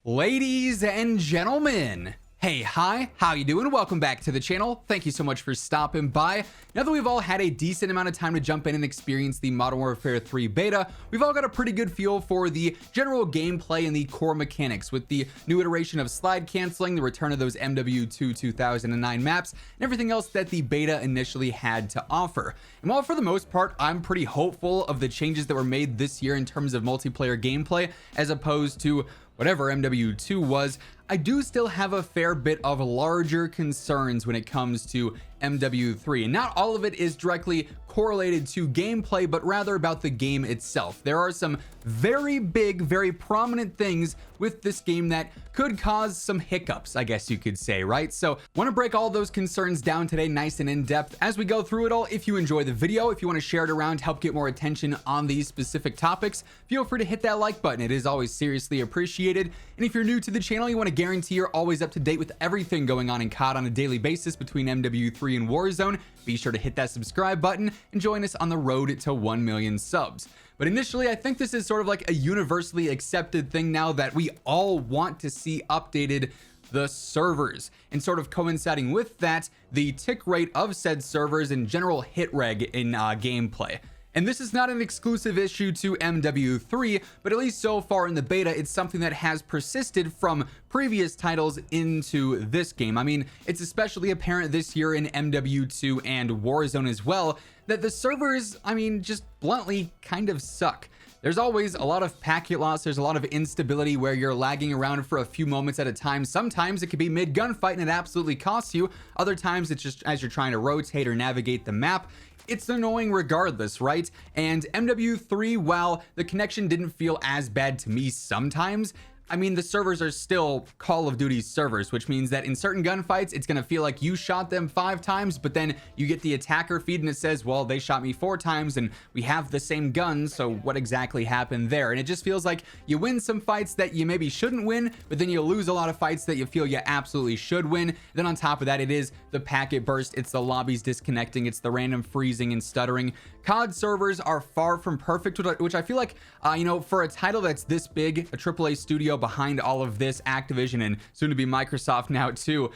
Ladies and gentlemen, hey, hi, how you doing? Welcome back to the channel. Thank you so much for stopping by. Now that we've all had a decent amount of time to jump in and experience the Modern Warfare 3 beta, we've all got a pretty good feel for the general gameplay and the core mechanics with the new iteration of slide canceling, the return of those MW2 2009 maps, and everything else that the beta initially had to offer. And while for the most part, I'm pretty hopeful of the changes that were made this year in terms of multiplayer gameplay, as opposed to whatever MW2 was, I do still have a fair bit of larger concerns when it comes to MW3, and not all of it is directly correlated to gameplay, but rather about the game itself. There are some very big, very prominent things with this game that could cause some hiccups, I guess you could say, right? So want to break all those concerns down today nice and in depth as we go through it all. If you enjoy the video, if you want to share it around, help get more attention on these specific topics, feel free to hit that like button. It is always seriously appreciated. And if you're new to the channel, you want to guarantee you're always up to date with everything going on in COD on a daily basis between MW3 and Warzone, be sure to hit that subscribe button and join us on the road to 1 million subs. But initially, I think this is sort of like a universally accepted thing now that we all want to see updated the servers, and sort of coinciding with that, the tick rate of said servers and general hit reg in gameplay. And this is not an exclusive issue to MW3, but at least so far in the beta, it's something that has persisted from previous titles into this game. I mean, it's especially apparent this year in MW2 and Warzone as well, that the servers, I mean, just bluntly kind of suck. There's always a lot of packet loss, there's a lot of instability where you're lagging around for a few moments at a time. Sometimes it could be mid gunfight and it absolutely costs you. Other times it's just as you're trying to rotate or navigate the map. It's annoying regardless, right? And MW3, while the connection didn't feel as bad to me sometimes, I mean, the servers are still Call of Duty servers, which means that in certain gunfights, it's going to feel like you shot them 5 times, but then you get the attacker feed and it says, well, they shot me 4 times and we have the same guns, so what exactly happened there? And it just feels like you win some fights that you maybe shouldn't win, but then you lose a lot of fights that you feel you absolutely should win. Then on top of that, it is the packet burst, it's the lobbies disconnecting, it's the random freezing and stuttering. COD servers are far from perfect, which I feel like, you know, for a title that's this big, a AAA studio behind all of this, Activision and soon to be Microsoft now too,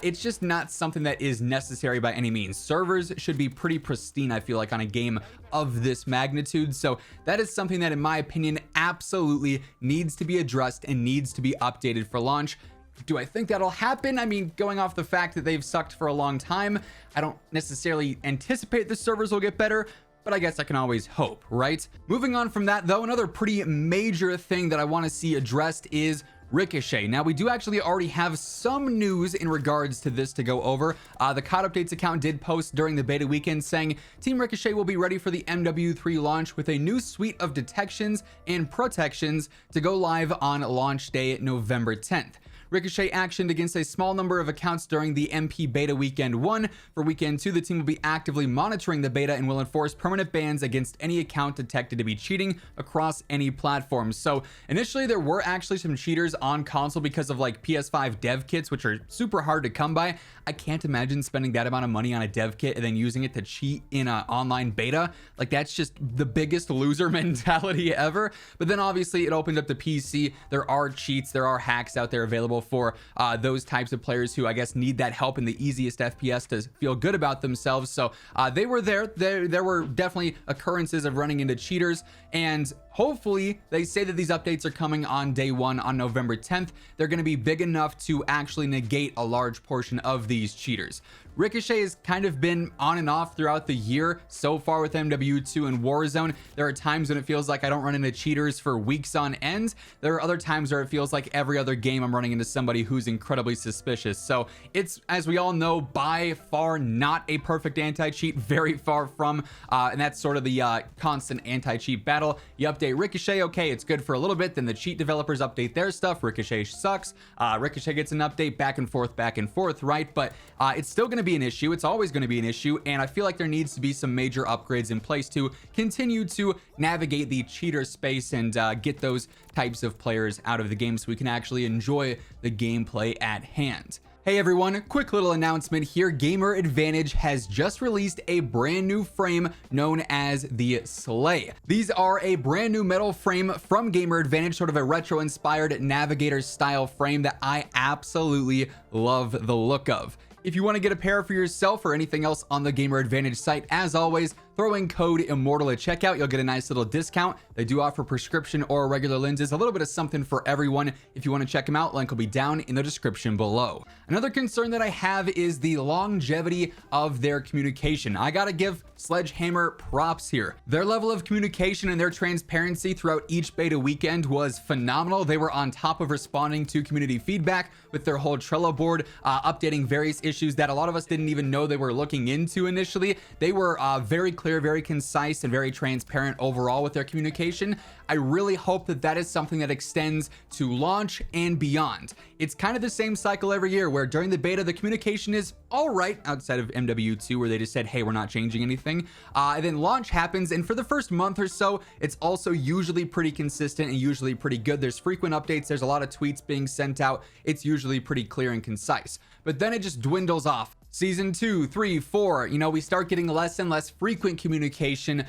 it's just not something that is necessary by any means. Servers should be pretty pristine, I feel like, on a game of this magnitude. So that is something that, in my opinion, absolutely needs to be addressed and needs to be updated for launch. Do I think that'll happen? I mean, going off the fact that they've sucked for a long time, I don't necessarily anticipate the servers will get better, but I guess I can always hope, right? Moving on from that though, another pretty major thing that I want to see addressed is Ricochet. Now, we do actually already have some news in regards to this to go over. The COD Updates account did post during the beta weekend saying Team Ricochet will be ready for the MW3 launch with a new suite of detections and protections to go live on launch day, November 10th. Ricochet actioned against a small number of accounts during the MP beta weekend 1. For weekend 2, the team will be actively monitoring the beta and will enforce permanent bans against any account detected to be cheating across any platform. So initially there were actually some cheaters on console because of like PS5 dev kits, which are super hard to come by. I can't imagine spending that amount of money on a dev kit and then using it to cheat in an online beta. Like, that's just the biggest loser mentality ever. But then obviously it opened up the PC. There are cheats, there are hacks out there available for those types of players who, I guess, need that help in the easiest FPS to feel good about themselves. So they were there. There were definitely occurrences of running into cheaters, and hopefully they say that these updates are coming on day 1 on November 10th. They're going to be big enough to actually negate a large portion of these cheaters. Ricochet has kind of been on and off throughout the year so far with MW2 and Warzone. There are times when it feels like I don't run into cheaters for weeks on end. There are other times where it feels like every other game I'm running into somebody who's incredibly suspicious. So it's, as we all know, by far not a perfect anti-cheat, very far from, and that's sort of the constant anti-cheat battle. You update Ricochet, okay, it's good for a little bit, then the cheat developers update their stuff, Ricochet sucks, Ricochet gets an update, back and forth, right? But it's still going to be an issue. It's always going to be an issue, and I feel like there needs to be some major upgrades in place to continue to navigate the cheater space and get those types of players out of the game so we can actually enjoy the gameplay at hand. Hey everyone, quick little announcement here. Gamer Advantage has just released a brand new frame known as the Slay. These are a brand new metal frame from Gamer Advantage, sort of a retro inspired navigator style frame that I absolutely love the look of. If you want to get a pair for yourself or anything else on the Gamer Advantage site, as always, throw in code Immortal at checkout. You'll get a nice little discount. They do offer prescription or regular lenses, a little bit of something for everyone. If you want to check them out, link will be down in the description below. Another concern that I have is the longevity of their communication. I gotta give Sledgehammer props here. Their level of communication and their transparency throughout each beta weekend was phenomenal. They were on top of responding to community feedback with their whole Trello board, updating various issues that a lot of us didn't even know they were looking into initially. They were very clear, very concise, and very transparent overall with their communication. I really hope that that is something that extends to launch and beyond. It's kind of the same cycle every year where during the beta, the communication is all right outside of MW2 where they just said, hey, we're not changing anything. And then launch happens. And for the first month or so, it's also usually pretty consistent and usually pretty good. There's frequent updates. There's a lot of tweets being sent out. It's usually pretty clear and concise, but then it just dwindles off. Season 2, 3, 4, we start getting less and less frequent communication,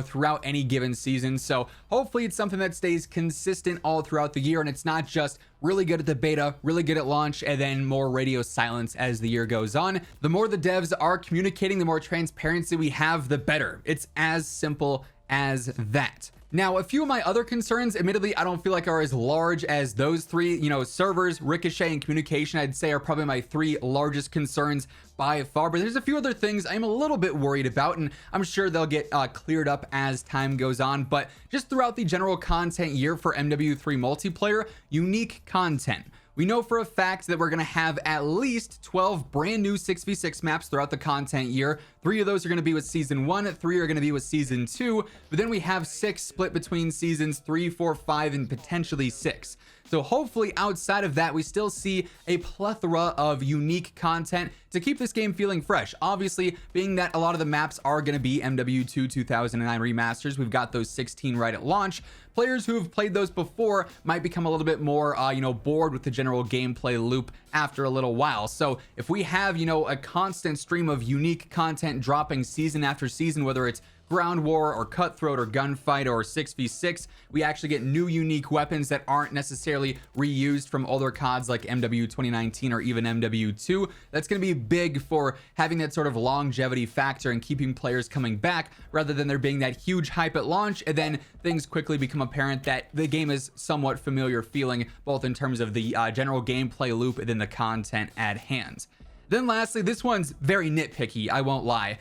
throughout any given season. So hopefully it's something that stays consistent all throughout the year. And it's not just really good at the beta, really good at launch, and then more radio silence as the year goes on. The more the devs are communicating, the more transparency we have, the better. It's as simple as that. Now, a few of my other concerns, admittedly, I don't feel like are as large as those three. Servers, Ricochet, and communication, I'd say are probably my three largest concerns by far. But there's a few other things I'm a little bit worried about, and I'm sure they'll get cleared up as time goes on. But just throughout the general content year for MW3 Multiplayer, unique content. We know for a fact that we're going to have at least 12 brand new 6v6 maps throughout the content year. 3 of those are going to be with season 1, 3 are going to be with season 2, but then we have 6 split between seasons 3, 4, 5, and potentially 6. So hopefully outside of that, we still see a plethora of unique content to keep this game feeling fresh. Obviously, being that a lot of the maps are going to be MW2 2009 remasters, we've got those 16 right at launch. Players who have played those before might become a little bit more, bored with the general gameplay loop after a little while. So if we have, a constant stream of unique content dropping season after season, whether it's ground war or cutthroat or gunfight or 6v6, we actually get new unique weapons that aren't necessarily reused from older CODs like MW 2019 or even MW2. That's going to be big for having that sort of longevity factor and keeping players coming back rather than there being that huge hype at launch and then things quickly become apparent that the game is somewhat familiar feeling, both in terms of the general gameplay loop and then the content at hand. Then lastly, this one's very nitpicky, I won't lie.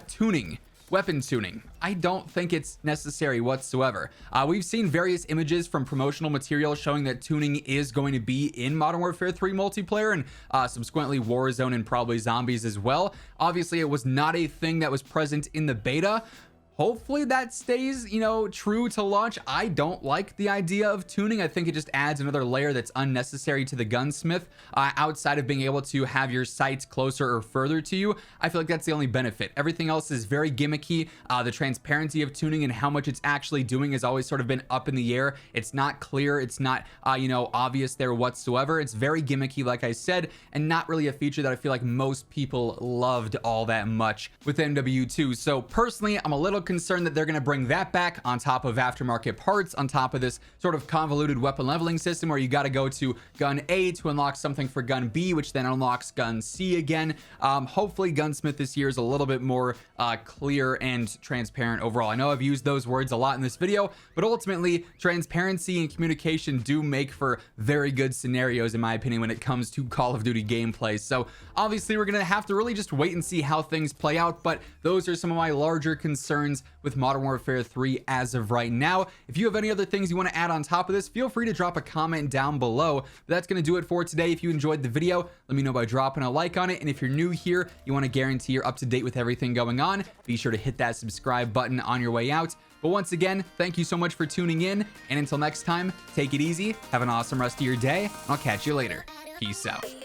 Tuning. Weapon tuning. I don't think it's necessary whatsoever. We've seen various images from promotional material showing that tuning is going to be in Modern Warfare 3 multiplayer and subsequently Warzone and probably Zombies as well. Obviously, it was not a thing that was present in the beta. Hopefully that stays, true to launch. I don't like the idea of tuning. I think it just adds another layer that's unnecessary to the gunsmith. Outside of being able to have your sights closer or further to you, I feel like that's the only benefit. Everything else is very gimmicky. The transparency of tuning and how much it's actually doing has always sort of been up in the air. It's not clear. It's not, obvious there whatsoever. It's very gimmicky, like I said, and not really a feature that I feel like most people loved all that much with MW2. So personally, I'm a little concerned that they're going to bring that back on top of aftermarket parts, on top of this sort of convoluted weapon leveling system where you got to go to gun A to unlock something for gun B, which then unlocks gun C again. Hopefully gunsmith this year is a little bit more clear and transparent overall. I know I've used those words a lot in this video, but ultimately transparency and communication do make for very good scenarios in my opinion when it comes to Call of Duty gameplay. So obviously we're going to have to really just wait and see how things play out, but those are some of my larger concerns with Modern Warfare 3 as of right now. If you have any other things you want to add on top of this, feel free to drop a comment down below. But that's going to do it for today. If you enjoyed the video, let me know by dropping a like on it. And if you're new here, you want to guarantee you're up to date with everything going on, be sure to hit that subscribe button on your way out. But once again, thank you so much for tuning in. And until next time, take it easy, have an awesome rest of your day. I'll catch you later. Peace out.